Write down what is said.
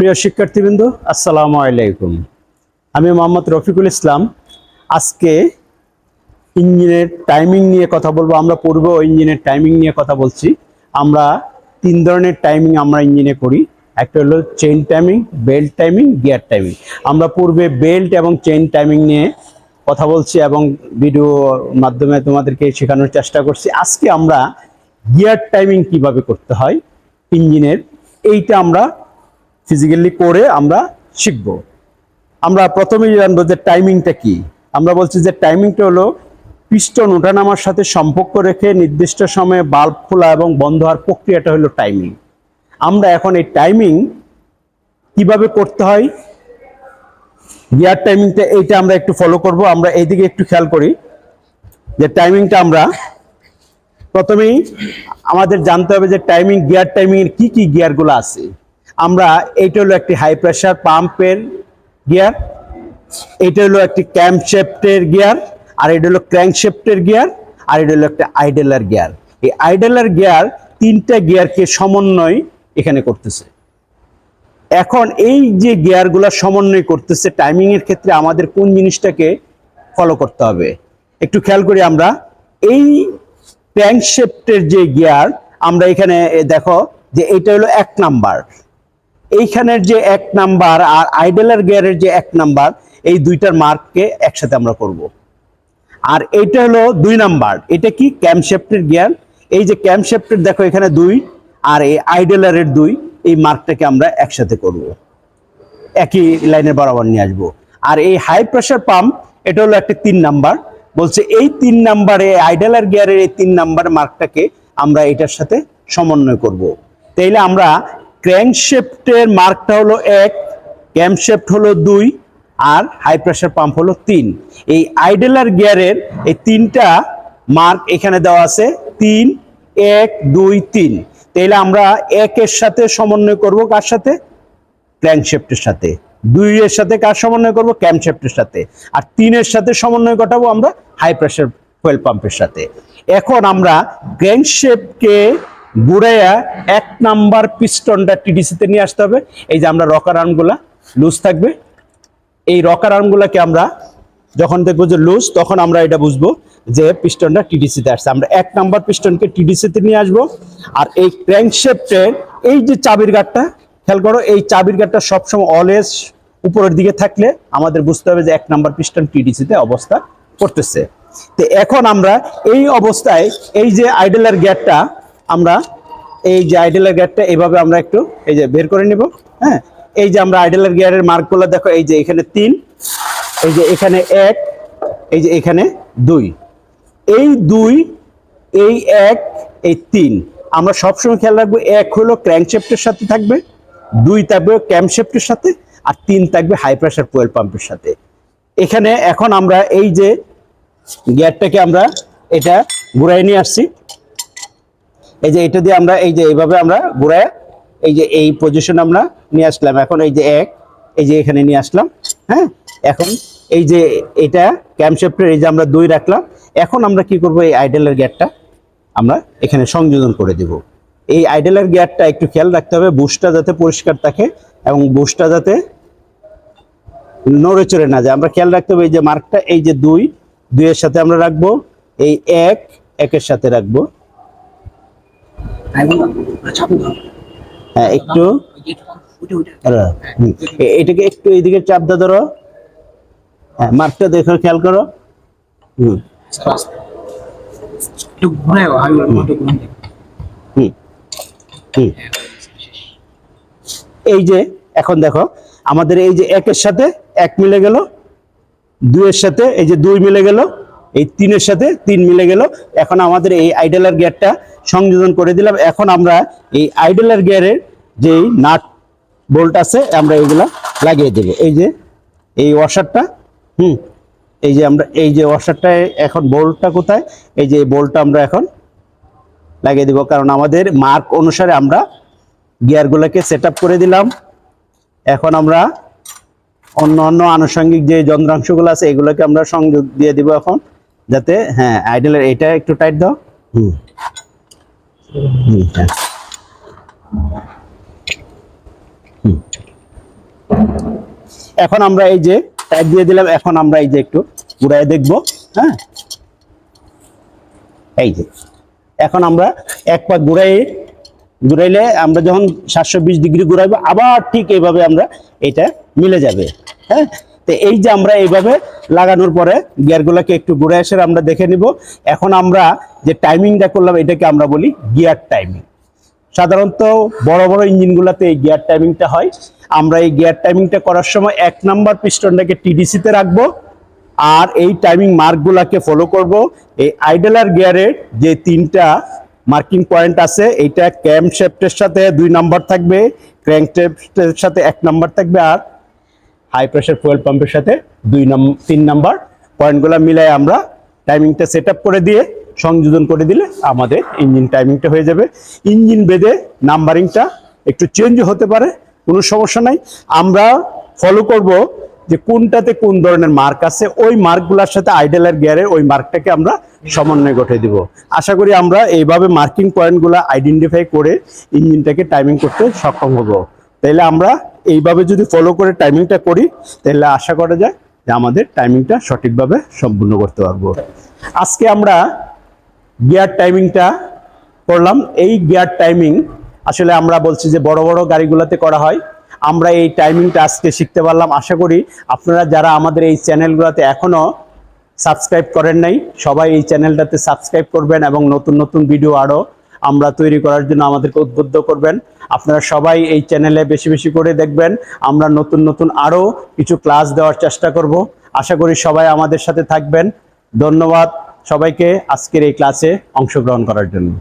প্রিয় শিক্ষার্থীবৃন্দ, আসসালামু আলাইকুম। আমি মোহাম্মদ রফিকুল ইসলাম। আজকে ইঞ্জিনের টাইমিং নিয়ে কথা বলবো। আমরা পূর্বে ইঞ্জিনের টাইমিং নিয়ে কথা বলছি। আমরা তিন ধরনের টাইমিং আমরা ইঞ্জিনে করি। একটা হলো chain timing, belt timing, gear timing. আমরা পূর্বে বেল্ট এবং চেইন টাইমিং নিয়ে কথা বলছি এবং ভিডিও মাধ্যমে তোমাদেরকে শেখানোর চেষ্টা করছি। আজকে আমরা গিয়ার টাইমিং কিভাবে করতে হয় ইঞ্জিনের, এইটা আমরা ফিজিক্যালি করে আমরা শিখব। আমরা প্রথমেই জানবো যে টাইমিংটা কি। আমরা বলছি যে টাইমিংটা হলো পিস্টন ওঠানামার সাথে সম্পর্ক রেখে নির্দিষ্ট সময়ে বাল্ব খোলা এবং বন্ধ হওয়ার প্রক্রিয়াটা হলো টাইমিং। আমরা এখন এই টাইমিং কিভাবে করতে হয়, গিয়ার টাইমিংটা, এইটা আমরা একটু ফলো করব। আমরা এইদিকে একটু খেয়াল করি যে টাইমিংটা আমরা প্রথমেই আমাদের জানতে হবে যে টাইমিং, গিয়ার টাইমিং এর কি কি গিয়ারগুলো আছে। আমরা এইটা হলো একটি হাই প্রেসার পাম্পের গিয়ার, এটা হলো একটি ক্যামশ্যাফটের গিয়ার, আর এটা হলো ক্র্যাঙ্কশ্যাফটের গিয়ার, আর এটা হলো একটা আইডেলার গিয়ার। এই আইডেলার গিয়ার তিনটা গিয়ারকে সমন্বয় এখানে করতেছে। এখন এই যে গিয়ারগুলো সমন্বয় করতেছে, টাইমিং এর ক্ষেত্রে আমাদের কোন জিনিসটাকে ফলো করতে হবে একটু খেয়াল করি। আমরা এই ক্র্যাঙ্কশ্যাফটের যে গিয়ার, আমরা এখানে দেখো যে এটা হলো 1 নাম্বার, এইখানের যে 1 নাম্বার আর আইডেলার গিয়ারের যে 1 নাম্বার, এই দুইটার মার্ককে একসাথে আমরা করব। আর এইটা হলো 2 নাম্বার, এটা কি ক্যামশ্যাফটের গিয়ার। এই যে ক্যামশ্যাফটের দেখো এখানে 2 আর এই আইডেলারের 2, এই মার্কটাকে আমরা একসাথে করব, একই লাইনের বরাবর নিয়ে আসবো। আর এই হাই প্রেসার পাম্প, এটা হলো একটা 3 নাম্বার, বলছে এই 3 নাম্বারে আইডেলার গিয়ারের এই 3 নাম্বার মার্কটাকে আমরা এটার সাথে সমন্বয় করব। তাইলে আমরা ক্র্যাঙ্কশ্যাফটের মার্কটা হলো 1, ক্যামশ্যাফট হলো 2 আর হাই প্রেসার পাম্প হলো 3। এই আইডেলার গিয়ারের এই 3টা মার্ক এখানে দেওয়া আছে, 3, 1, 2, 3। তাইলে আমরা 1 এর সাথে সমন্বয় করব কার সাথে? ক্র্যাঙ্কশ্যাফটের সাথে। 2 এর সাথে কার সমন্বয় করব? ক্যামশ্যাফটের সাথে। আর 3 এর সাথে সমন্বয় ঘটাবো আমরা হাই প্রেসার ফুয়েল পাম্পের সাথে। এখন আমরা ক্র্যাঙ্কশ্যাফটকে ঘুরাইয়া 1 নাম্বার পিস্টনটা টিডিসিতে নিয়ে আসতে হবে। এই যে আমরা রকার আর্মগুলা লুজ থাকবে, এই রকার আর্মগুলাকে আমরা যখন দেখবো যে লুজ, তখন আমরা এটা বুঝবো যে পিস্টনটা টিডিসিতে আসছে। আমরা 1 নাম্বার পিস্টনকে টিডিসিতে নিয়ে আসবো। আর এই ক্র্যাঙ্কশ্যাফটের এই যে চাবির গাঁটটা খেয়াল করো, এই চাবির গাঁটটা সবসময় অলওয়েজ উপরের দিকে থাকলে আমাদের বুঝতে হবে যে 1 নাম্বার পিস্টন টিডিসিতে অবস্থা করতেছে। তো এখন আমরা এই অবস্থায় এই যে আইডেলার গিয়ারটা, আমরা এই যে আইডেলার গিয়ারটা এইভাবে আমরা একটু এই যে বের করে নিব। হ্যাঁ, এই যে আমরা আইডেলার গিয়ারের মার্কগুলো দেখো, এই যে এখানে 3, এই যে এখানে 1, এই যে এখানে 2, এই 2, এই 1, এই 3। আমরা সবসময় খেয়াল রাখবো 1 হলো ক্র্যাঙ্কশ্যাফটের সাথে থাকবে, 2 থাকবে ক্যামশ্যাফটের সাথে, আর 3 থাকবে হাই প্রেসার ফুয়েল পাম্পের সাথে। এখানে এখন আমরা এই যে গিয়ারটাকে আমরা এটা ঘুরাই নিয়ে আসছি। এই যে এটা দিয়ে আমরা এই যে এইভাবে আমরা ঘুরাই এই যে এই পজিশন আমরা নিয়ে আসলাম। এখন এই যে 1, এই যে এখানে নিয়ে আসলাম। হ্যাঁ, এখন এই যে এটা ক্যামশ্যাফটের এই যে আমরা 2 রাখলাম। এখন আমরা কি করব, এই আইডেলার গিয়ারটা আমরা এখানে সংযোজন করে দেব। এই আইডেলার গিয়ারটা একটু খেয়াল রাখতে হবে, বুশটা যাতে পরিষ্কার থাকে এবং বুশটা যাতে নড়ে চড়ে না যায়। আমরা খেয়াল রাখতে হবে এই যে মার্কটা, এই যে 2 এর সাথে আমরা রাখবো, এই 1 এর সাথে রাখবো। হ্যাঁ, একটু এটাকে একটু এইদিকে চাপ দা ধরো। হ্যাঁ, মার্কটা দেখো, খেয়াল করো। এই যে এখন দেখো আমাদের এই যে 1 এর সাথে 1 মিলে গেল, 2 এর সাথে এই যে 2 মিলে গেল, এই 3 এর সাথে 3 মিলে গেল। এখন আমাদের এই আইডেলার গিয়ারটা সংযোজন করে দিলাম। এখন আমরা এই আইডেলার গিয়ারের যে নাট বোল্ট আছে আমরা এইগুলা লাগিয়ে দেব। এই যে এই ওয়াশারটা, এই যে আমরা এই যে ওয়াশারটা, এখন বোল্টটা কোথায়? এই যে বোল্টটা আমরা এখন লাগিয়ে দিব, কারণ আমাদের মার্ক অনুসারে আমরা গিয়ারগুলোকে সেট আপ করে দিলাম। এখন আমরা অন্য আনুষঙ্গিক যে যন্ত্রাংশগুলো আছে এগুলোকে আমরা সংযোগ দিয়ে দিব এখন, যাতে হ্যাঁ আইডেলের এটা একটু টাইট দাও। এখন আমরা এই যে ট্যাগ দিয়ে দিলাম, এখন আমরা এই যে একটু ঘুরাই দেখবো। হ্যাঁ, এই যে এখন আমরা এক পা ঘুরাইলে আমরা যখন 720 ডিগ্রি ঘুরাইবো আবার ঠিক এইভাবে আমরা এটা মিলে যাবে। হ্যাঁ, তো এই যে আমরা এইভাবে লাগানোর পরে গিয়ারগুলোকে একটু ঘুরে এসে আমরা দেখে নিব। এখন আমরা যে টাইমিংটা করলাম এটাকে আমরা বলি গিয়ার টাইমিং। সাধারণত বড় বড় ইঞ্জিনগুলোতে এই গিয়ার টাইমিংটা হয়। আমরা এই গিয়ার টাইমিংটা করার সময় 1 নাম্বার পিস্টনটাকে টিডিসিতে রাখবো, আর এই টাইমিং মার্কগুলোকে ফলো করব। এই আইডলার গিয়ারের যে 3টা মার্কিং পয়েন্ট আছে, এইটা ক্যামশ্যাফটের সাথে 2 নাম্বার থাকবে, ক্র্যাঙ্কশ্যাফটের সাথে 1 নাম্বার থাকবে, আর হাই প্রেসার ফুয়েল পাম্পের সাথে 3 নাম্বার পয়েন্টগুলো মিলাই আমরা টাইমিংটা সেট আপ করে দিয়ে সংযোজন করে দিলে আমাদের ইঞ্জিন টাইমিংটা হয়ে যাবে। ইঞ্জিন বেঁধে নাম্বারিংটা একটু চেঞ্জ হতে পারে, কোনো সমস্যা নাই। আমরা ফলো করব যে কোনটাতে কোন ধরনের মার্ক আছে, ওই মার্কগুলোর সাথে আইডলার গিয়ারের ওই মার্কটাকে আমরা সমন্বয় ঘটিয়ে দিব। আশা করি আমরা এইভাবে মার্কিং পয়েন্টগুলো আইডেন্টিফাই করে ইঞ্জিনটাকে টাইমিং করতে সক্ষম হব। তাইলে আমরা এইভাবে যদি ফলো করে টাইমিংটা করি, তাহলে আশা করা যায় যে আমাদের টাইমিংটা সঠিকভাবে সম্পূর্ণ করতে পারবো। আজকে আমরা গিয়ার টাইমিংটা করলাম। এই গিয়ার টাইমিং আসলে আমরা বলছি যে বড় বড় গাড়িগুলোতে করা হয়। আমরা এই টাইমিংটা আজকে শিখতে পারলাম। আশা করি আপনারা যারা আমাদের এই চ্যানেলগুলোতে এখনো সাবস্ক্রাইব করেন নাই, সবাই এই চ্যানেলটাতে সাবস্ক্রাইব করবেন এবং নতুন নতুন ভিডিও আরও আমরা তৈরি করার জন্য আমাদেরকে উদ্বুদ্ধ করবেন। আপনারা সবাই এই চ্যানেলে বেশি বেশি করে দেখবেন। আমরা নতুন নতুন আরও কিছু ক্লাস দেওয়ার চেষ্টা করব। আশা করি সবাই আমাদের সাথে থাকবেন। ধন্যবাদ সবাইকে আজকের এই ক্লাসে অংশগ্রহণ করার জন্য।